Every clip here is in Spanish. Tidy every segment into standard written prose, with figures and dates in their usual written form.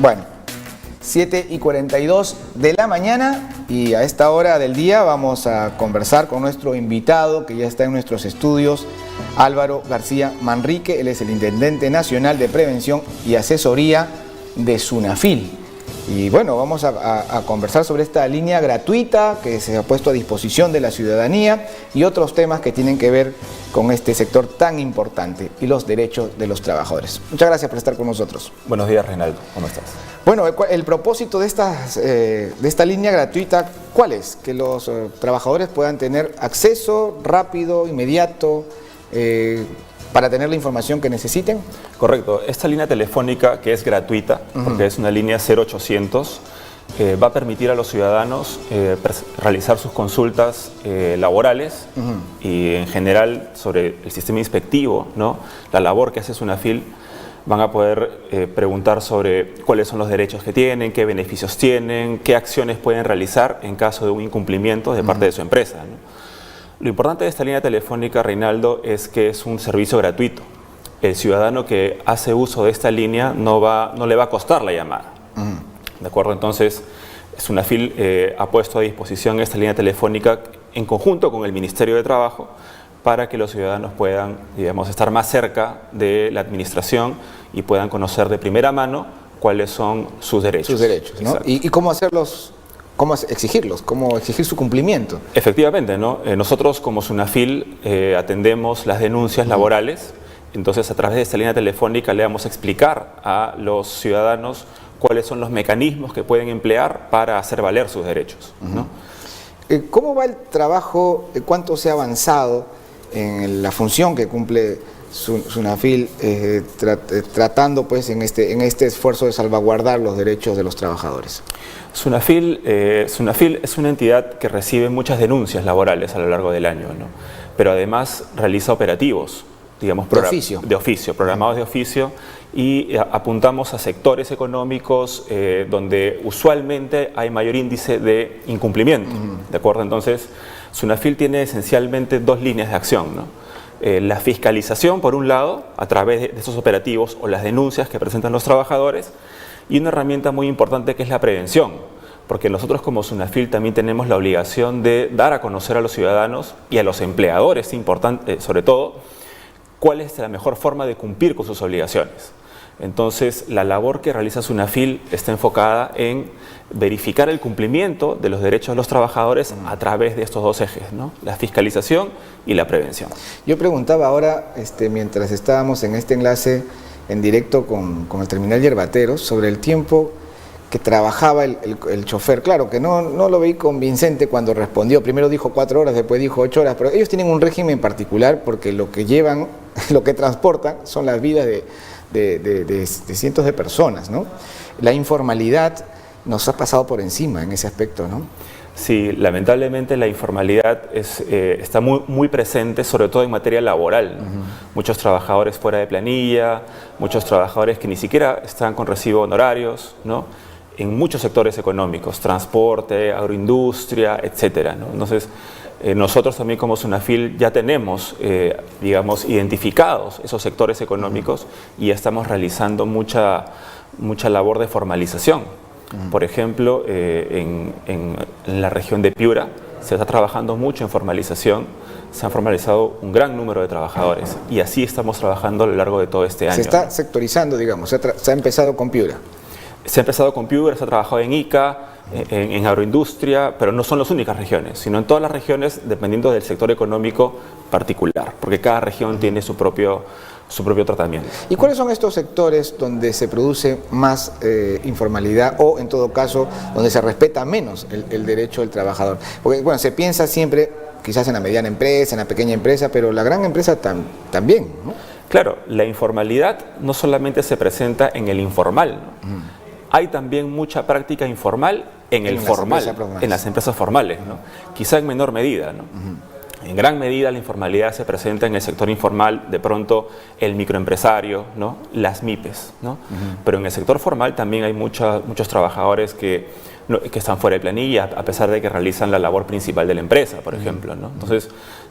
Bueno, 7:42 de la mañana y a esta hora del día vamos a conversar con nuestro invitado que ya está en nuestros estudios, Álvaro García Manrique. Él es el Intendente Nacional de Prevención y Asesoría de SUNAFIL. Y bueno, vamos a conversar sobre esta línea gratuita que se ha puesto a disposición de la ciudadanía y otros temas que tienen que ver con este sector tan importante y los derechos de los trabajadores. Muchas gracias por estar con nosotros. Buenos días, Reinaldo. ¿Cómo estás? Bueno, el propósito de esta línea gratuita, ¿cuál es? Que los trabajadores puedan tener acceso rápido, inmediato, para tener la información que necesiten. Correcto. Esta línea telefónica, que es gratuita, porque es una línea 0800, va a permitir a los ciudadanos realizar sus consultas laborales y en general sobre el sistema inspectivo, ¿no? La labor que hace SUNAFIL. Van a poder preguntar sobre cuáles son los derechos que tienen, qué beneficios tienen, qué acciones pueden realizar en caso de un incumplimiento de parte de su empresa, ¿no? Lo importante de esta línea telefónica, Reinaldo, es que es un servicio gratuito. El ciudadano que hace uso de esta línea no le va a costar la llamada. ¿De acuerdo? Entonces, SUNAFIL ha puesto a disposición esta línea telefónica en conjunto con el Ministerio de Trabajo para que los ciudadanos puedan, digamos, estar más cerca de la administración y puedan conocer de primera mano cuáles son sus derechos. Sus derechos, ¿no? ¿Y cómo hacerlos? ¿Cómo exigirlos? ¿Cómo exigir su cumplimiento? Efectivamente, ¿no? Nosotros como SUNAFIL atendemos las denuncias laborales, entonces a través de esta línea telefónica le vamos a explicar a los ciudadanos cuáles son los mecanismos que pueden emplear para hacer valer sus derechos, ¿no? ¿Cómo va el trabajo? ¿Cuánto se ha avanzado en la función que cumple SUNAFIL tratando pues en este esfuerzo de salvaguardar los derechos de los trabajadores? SUNAFIL es una entidad que recibe muchas denuncias laborales a lo largo del año, ¿no? Pero además realiza operativos, digamos, de oficio, programados de oficio, y apuntamos a sectores económicos donde usualmente hay mayor índice de incumplimiento, ¿de acuerdo? Entonces, SUNAFIL tiene esencialmente dos líneas de acción, ¿no? La fiscalización, por un lado, a través de esos operativos o las denuncias que presentan los trabajadores, y una herramienta muy importante que es la prevención, porque nosotros como SUNAFIL también tenemos la obligación de dar a conocer a los ciudadanos y a los empleadores, sobre todo, cuál es la mejor forma de cumplir con sus obligaciones. Entonces, la labor que realiza SUNAFIL está enfocada en verificar el cumplimiento de los derechos de los trabajadores a través de estos dos ejes, ¿no? La fiscalización y la prevención. Yo preguntaba ahora, mientras estábamos en este enlace en directo con el terminal Yerbateros, sobre el tiempo que trabajaba el chofer. Claro que no lo vi convincente cuando respondió. Primero dijo 4 horas, después dijo 8 horas, pero ellos tienen un régimen particular porque lo que llevan, lo que transportan son las vidas de cientos de personas, ¿no? La informalidad nos ha pasado por encima en ese aspecto, ¿no? Sí, lamentablemente la informalidad está muy presente, sobre todo en materia laboral, ¿no? Muchos trabajadores fuera de planilla, muchos trabajadores que ni siquiera están con recibo honorarios, ¿no? En muchos sectores económicos, transporte, agroindustria, etcétera, ¿no? Entonces, nosotros también como SUNAFIL ya tenemos, digamos, identificados esos sectores económicos y ya estamos realizando mucha labor de formalización. Por ejemplo, en la región de Piura se está trabajando mucho en formalización, se han formalizado un gran número de trabajadores y así estamos trabajando a lo largo de todo este año. Se está sectorizando, digamos, se ha empezado con Piura. Se ha empezado con Piura, se ha trabajado en Ica, en agroindustria, pero no son las únicas regiones, sino en todas las regiones dependiendo del sector económico particular, porque cada región tiene su propio tratamiento. ¿Y cuáles son estos sectores donde se produce más informalidad o, en todo caso, donde se respeta menos el derecho del trabajador? Porque, bueno, se piensa siempre quizás en la mediana empresa, en la pequeña empresa, pero la gran empresa también, ¿no? Claro, la informalidad no solamente se presenta en el informal, ¿no? Hay también mucha práctica informal en el formal, en las empresas formales, ¿no? Quizá en menor medida, ¿no? En gran medida la informalidad se presenta en el sector informal, de pronto el microempresario, ¿no? Las MIPES, ¿no? Pero en el sector formal también hay muchos trabajadores que están fuera de planilla, a pesar de que realizan la labor principal de la empresa, por ejemplo, ¿no? Entonces,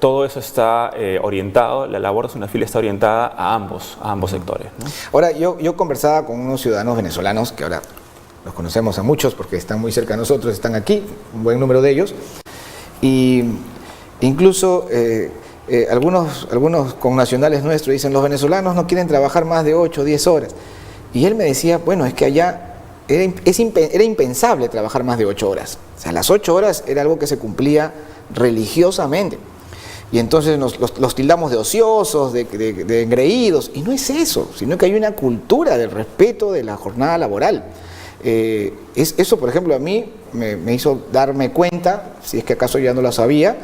todo eso está orientado, la labor de SUNAFIL está orientada a ambos sectores, ¿no? Ahora, yo conversaba con unos ciudadanos venezolanos, que ahora los conocemos a muchos porque están muy cerca de nosotros, están aquí, un buen número de ellos, y incluso algunos connacionales nuestros dicen, los venezolanos no quieren trabajar más de 8 o 10 horas. Y él me decía, bueno, es que allá era impensable trabajar más de 8 horas. O sea, las 8 horas era algo que se cumplía religiosamente. Y entonces los tildamos de ociosos, de engreídos. Y no es eso, sino que hay una cultura del respeto de la jornada laboral. Eso, por ejemplo, a mí me hizo darme cuenta, si es que acaso ya no lo sabía,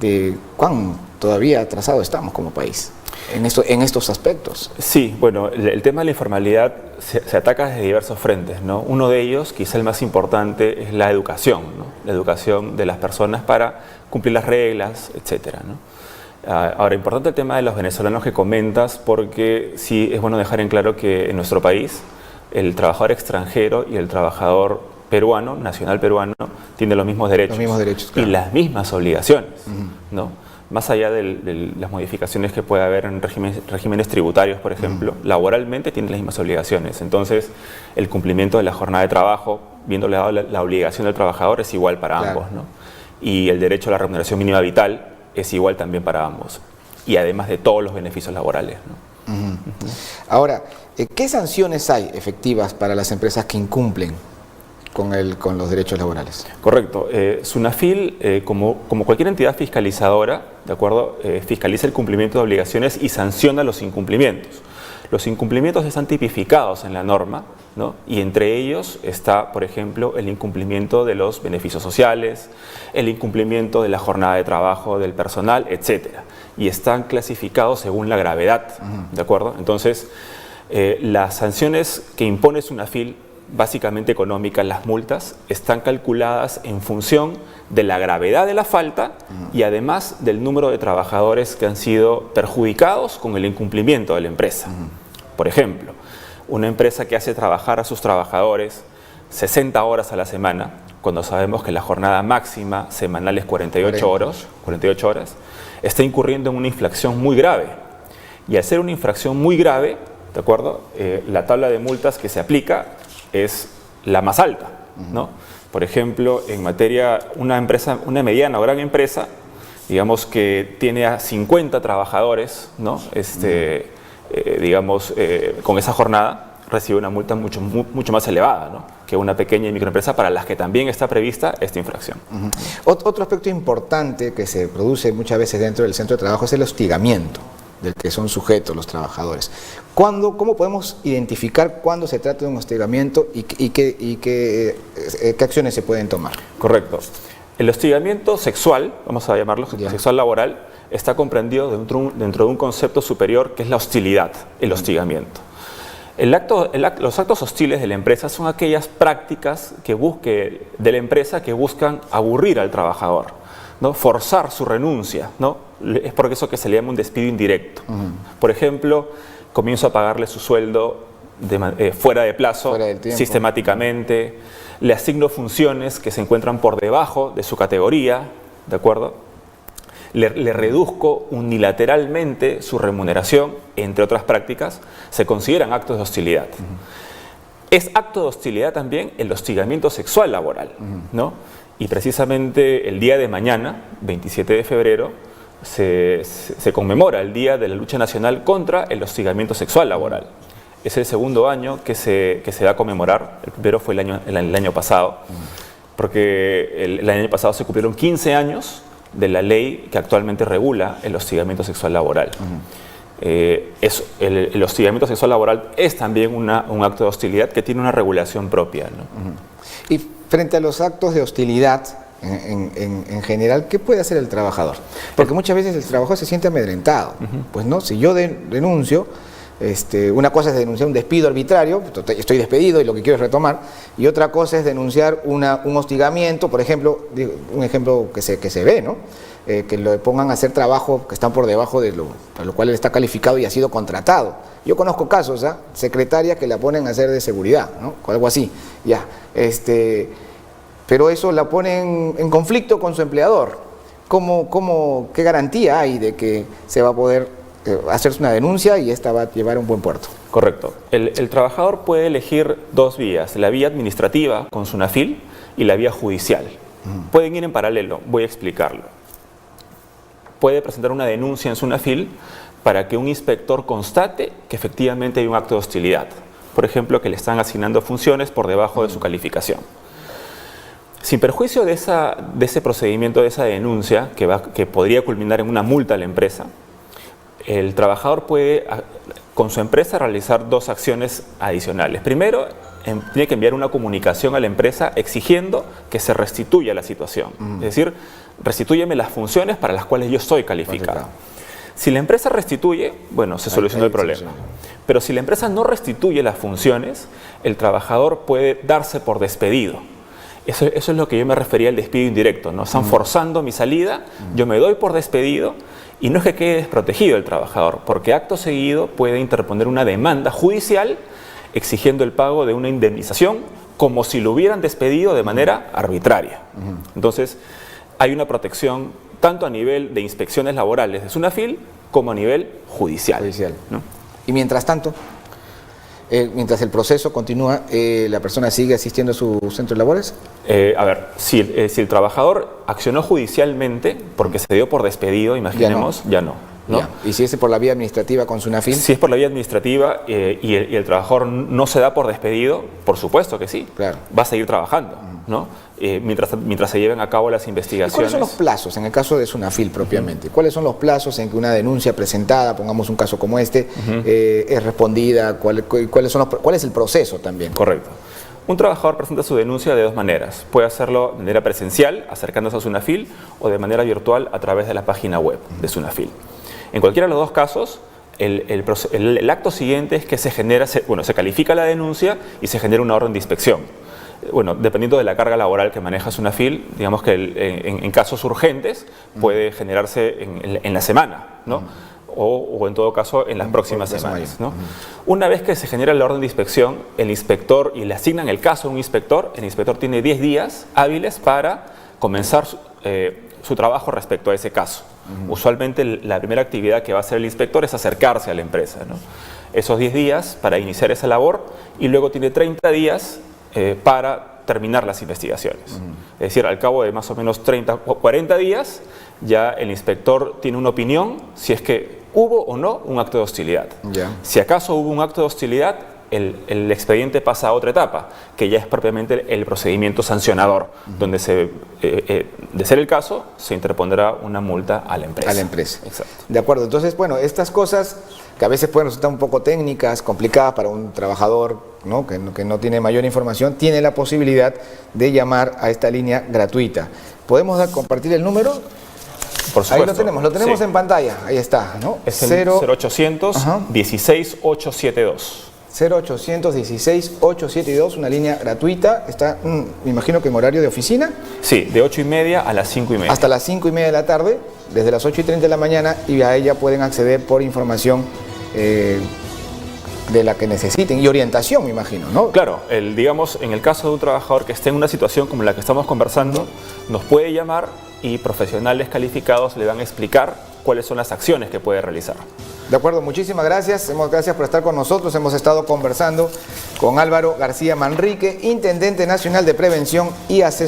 de cuán todavía atrasados estamos como país en estos aspectos. Sí, bueno, el tema de la informalidad se ataca desde diversos frentes, ¿no? Uno de ellos, quizá el más importante, es la educación, ¿no? La educación de las personas para cumplir las reglas, etcétera, ¿no? Ahora, importante el tema de los venezolanos que comentas, porque sí es bueno dejar en claro que en nuestro país el trabajador extranjero y el trabajador peruano, nacional peruano, tienen los mismos derechos, claro, y las mismas obligaciones, ¿no? Más allá de las modificaciones que puede haber en regímenes tributarios, por ejemplo, laboralmente tienen las mismas obligaciones. Entonces, el cumplimiento de la jornada de trabajo, viéndole dado la obligación del trabajador, es igual para ambos, ¿no? Y el derecho a la remuneración mínima vital es igual también para ambos. Y además de todos los beneficios laborales, ¿no? Ahora, ¿qué sanciones hay efectivas para las empresas que incumplen con los derechos laborales? Correcto. SUNAFIL, como cualquier entidad fiscalizadora, ¿de acuerdo? Fiscaliza el cumplimiento de obligaciones y sanciona los incumplimientos. Los incumplimientos están tipificados en la norma, ¿no? Y entre ellos está, por ejemplo, el incumplimiento de los beneficios sociales, el incumplimiento de la jornada de trabajo del personal, etcétera. Y están clasificados según la gravedad, ¿de acuerdo? Entonces, las sanciones que impone SUNAFIL, básicamente económicas, las multas, están calculadas en función de la gravedad de la falta y además del número de trabajadores que han sido perjudicados con el incumplimiento de la empresa. Por ejemplo, una empresa que hace trabajar a sus trabajadores 60 horas a la semana, cuando sabemos que la jornada máxima semanal es 48 horas, está incurriendo en una infracción muy grave. Y al ser una infracción muy grave, ¿de acuerdo? La tabla de multas que se aplica es la más alta, ¿no? Por ejemplo, en materia, una mediana o gran empresa, digamos que tiene a 50 trabajadores, ¿no? Con esa jornada, recibe una multa mucho más elevada, ¿no? Que una pequeña y microempresa para las que también está prevista esta infracción. Otro aspecto importante que se produce muchas veces dentro del centro de trabajo es el hostigamiento del que son sujetos los trabajadores. ¿Cómo podemos identificar cuándo se trata de un hostigamiento y qué acciones se pueden tomar? Correcto. El hostigamiento sexual, vamos a llamarlo sexual laboral, está comprendido dentro de un concepto superior que es la hostilidad, el hostigamiento. Los actos hostiles de la empresa son aquellas prácticas de la empresa que buscan aburrir al trabajador, ¿no? Forzar su renuncia, ¿no? Es por eso que se le llama un despido indirecto. Por ejemplo, comienzo a pagarle su sueldo fuera de plazo, sistemáticamente, le asigno funciones que se encuentran por debajo de su categoría, ¿de acuerdo? Le reduzco unilateralmente su remuneración, entre otras prácticas, se consideran actos de hostilidad. Es acto de hostilidad también el hostigamiento sexual laboral, ¿no? Y precisamente el día de mañana, 27 de febrero, se conmemora el Día de la Lucha Nacional contra el Hostigamiento Sexual Laboral. Es el segundo año que se va a conmemorar. El primero fue el año pasado, porque el año pasado se cumplieron 15 años de la ley que actualmente regula el hostigamiento sexual laboral. El hostigamiento sexual laboral es también un acto de hostilidad que tiene una regulación propia, ¿no? Y frente a los actos de hostilidad, en general, ¿qué puede hacer el trabajador? Porque muchas veces el trabajador se siente amedrentado. Pues no, si yo denuncio, una cosa es denunciar un despido arbitrario, estoy despedido y lo que quiero es retomar, y otra cosa es denunciar un hostigamiento, por ejemplo, un ejemplo que se ve, ¿no? Que lo pongan a hacer trabajo que están por debajo de para lo cual él está calificado y ha sido contratado. Yo conozco casos, secretarias que la ponen a hacer de seguridad, ¿no? Algo así, ya. Pero eso la ponen en conflicto con su empleador, ¿qué garantía hay de que se va a poder hacerse una denuncia y esta va a llevar a un buen puerto? Correcto. El trabajador puede elegir dos vías, la vía administrativa con SUNAFIL y la vía judicial. Pueden ir en paralelo, voy a explicarlo. Puede presentar una denuncia en SUNAFIL para que un inspector constate que efectivamente hay un acto de hostilidad. Por ejemplo, que le están asignando funciones por debajo de su calificación. Sin perjuicio de ese procedimiento, de esa denuncia, que podría culminar en una multa a la empresa, el trabajador puede, con su empresa, realizar dos acciones adicionales. Primero, tiene que enviar una comunicación a la empresa exigiendo que se restituya la situación. Es decir, restitúyeme las funciones para las cuales yo estoy calificado. Si la empresa restituye, bueno, se solucionó el problema. Pero si la empresa no restituye las funciones, el trabajador puede darse por despedido. Eso es lo que yo me refería al despido indirecto, ¿no? Están forzando mi salida, yo me doy por despedido y no es que quede desprotegido el trabajador, porque acto seguido puede interponer una demanda judicial exigiendo el pago de una indemnización como si lo hubieran despedido de manera arbitraria. Entonces, hay una protección tanto a nivel de inspecciones laborales de SUNAFIL como a nivel judicial. ¿No? Y mientras tanto, mientras el proceso continúa, ¿la persona sigue asistiendo a su centro de labores? A ver, si el trabajador accionó judicialmente porque se dio por despedido, imaginemos, ya no. Ya. ¿Y si es por la vía administrativa con SUNAFIL? Si es por la vía administrativa y el trabajador no se da por despedido, por supuesto que sí, claro, va a seguir trabajando, ¿no? Mientras se lleven a cabo las investigaciones. ¿Y cuáles son los plazos en el caso de SUNAFIL propiamente? ¿Cuáles son los plazos en que una denuncia presentada, pongamos un caso como este, es respondida? ¿Cuál es el proceso también? Correcto. Un trabajador presenta su denuncia de dos maneras. Puede hacerlo de manera presencial, acercándose a SUNAFIL, o de manera virtual a través de la página web de SUNAFIL. En cualquiera de los dos casos, el acto siguiente es que se califica la denuncia y se genera una orden de inspección. Bueno, dependiendo de la carga laboral que maneja SUNAFIL, digamos que en casos urgentes puede generarse en la semana, ¿no? O en todo caso en las próximas semanas, ¿no? Una vez que se genera la orden de inspección, el inspector, y le asignan el caso a un inspector, el inspector tiene 10 días hábiles para comenzar su trabajo respecto a ese caso. Usualmente la primera actividad que va a hacer el inspector es acercarse a la empresa, ¿no? Esos 10 días para iniciar esa labor y luego tiene 30 días para terminar las investigaciones. Es decir, al cabo de más o menos 30 o 40 días ya el inspector tiene una opinión si es que hubo o no un acto de hostilidad. Si acaso hubo un acto de hostilidad, el expediente pasa a otra etapa, que ya es propiamente el procedimiento sancionador, donde de ser el caso, se interpondrá una multa a la empresa. A la empresa. Exacto. De acuerdo. Entonces, bueno, estas cosas que a veces pueden resultar un poco técnicas, complicadas para un trabajador, ¿no? Que no tiene mayor información, tiene la posibilidad de llamar a esta línea gratuita. ¿Podemos compartir el número? Por supuesto. Ahí lo tenemos en pantalla, ahí está, ¿no? Es el 0800 16872. 0816-872, una línea gratuita. Está, me imagino que en horario de oficina. Sí, de 8:30 a las 5:30. Hasta las 5:30 de la tarde, desde las 8:30 de la mañana, y a ella pueden acceder por información de la que necesiten y orientación, me imagino, ¿no? Claro, digamos, en el caso de un trabajador que esté en una situación como la que estamos conversando, nos puede llamar y profesionales calificados le van a explicar cuáles son las acciones que puede realizar. De acuerdo, muchísimas gracias. Gracias por estar con nosotros. Hemos estado conversando con Álvaro García Manrique, Intendente Nacional de Prevención y Asesor.